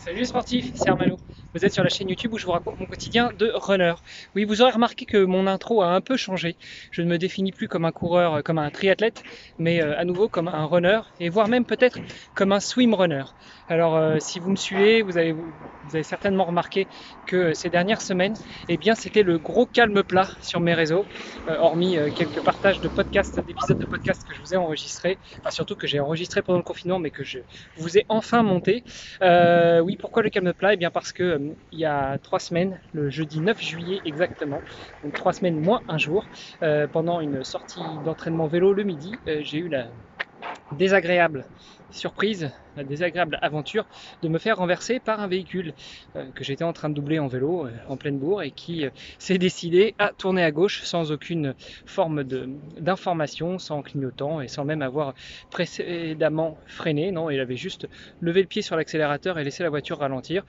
Salut les sportifs, c'est Armano. Vous êtes sur la chaîne YouTube où je vous raconte mon quotidien de runner. Oui, vous aurez remarqué que mon intro a un peu changé. Je ne me définis plus comme un coureur, comme un triathlète, mais à nouveau comme un runner, et voire même peut-être comme un swim runner. Alors, si vous me suivez, vous avez certainement remarqué que ces dernières semaines, eh bien, c'était le gros calme plat sur mes réseaux, hormis quelques partages de podcasts, d'épisodes de podcasts que je vous ai enregistrés, enfin surtout que j'ai enregistré pendant le confinement, mais que je vous ai enfin monté. Oui, pourquoi le calme plat? Eh bien parce que il y a 3 semaines, le jeudi 9 juillet exactement, donc 3 semaines moins un jour, pendant une sortie d'entraînement vélo le midi, j'ai eu la désagréable surprise, la désagréable aventure de me faire renverser par un véhicule que j'étais en train de doubler en vélo en pleine bourre et qui s'est décidé à tourner à gauche sans aucune forme d'information, sans clignotant et sans même avoir précédemment freiné. Non, il avait juste levé le pied sur l'accélérateur et laissé la voiture ralentir.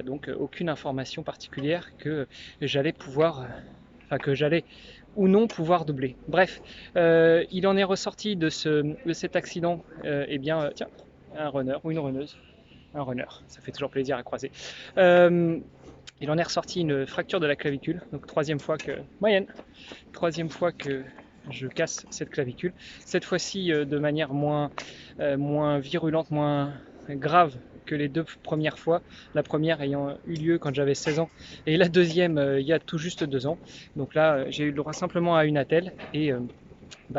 Donc aucune information particulière que j'allais pouvoir, enfin que j'allais ou non pouvoir doubler. Bref, il en est ressorti de cet accident, eh bien, tiens, un runner ou une runneuse, un runner, ça fait toujours plaisir à croiser. Il en est ressorti une fracture de la clavicule, donc troisième fois que je casse cette clavicule. Cette fois-ci de manière moins virulente, moins grave que les deux premières fois, la première ayant eu lieu quand j'avais 16 ans et la deuxième il y a tout juste 2 ans. Donc là, j'ai eu le droit simplement à une attelle et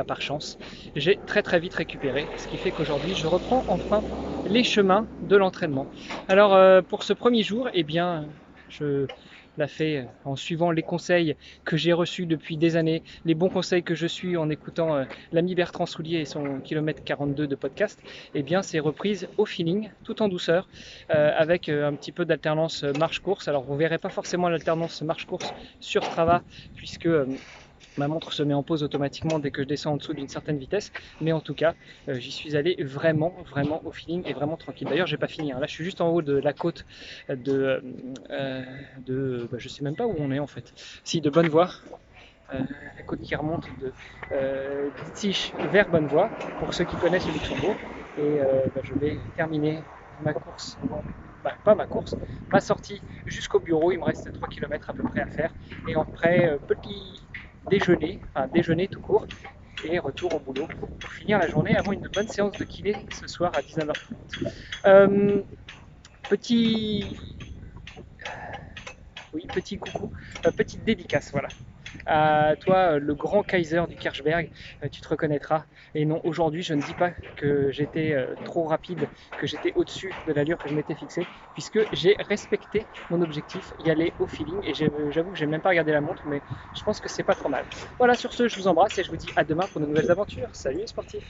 par chance, j'ai très vite récupéré, ce qui fait qu'aujourd'hui, je reprends enfin les chemins de l'entraînement. Alors pour ce premier jour, eh bien, je l'a fait en suivant les conseils que j'ai reçus depuis des années, les bons conseils que je suis en écoutant l'ami Bertrand Soulier et son kilomètre 42 de podcast. Eh bien, c'est reprise au feeling, tout en douceur, avec un petit peu d'alternance marche-course. Alors, vous verrez pas forcément l'alternance marche-course sur Strava, puisque ma montre se met en pause automatiquement dès que je descends en dessous d'une certaine vitesse, mais en tout cas, j'y suis allé vraiment au feeling et vraiment tranquille. D'ailleurs, j'ai pas fini, hein. Là, je suis juste en haut de la côte je sais même pas où on est en fait. Si, de Bonnevoie, la côte qui remonte de Dittich vers Bonnevoie, pour ceux qui connaissent le Luxembourg. Et je vais terminer ma course, pas ma course, ma sortie jusqu'au bureau. Il me reste 3 km à peu près à faire. Et après, petit déjeuner, enfin déjeuner tout court, et retour au boulot pour finir la journée avant une bonne séance de kiné ce soir à 19h30. Petit, oui, petit coucou, petite dédicace, voilà. À toi, le grand Kaiser du Kirchberg, tu te reconnaîtras. Et non, aujourd'hui, je ne dis pas que j'étais trop rapide, que j'étais au-dessus de l'allure que je m'étais fixée, puisque j'ai respecté mon objectif, y aller au feeling. Et j'avoue que j'ai même pas regardé la montre, mais je pense que c'est pas trop mal. Voilà, sur ce, je vous embrasse et je vous dis à demain pour de nouvelles aventures. Salut les sportifs!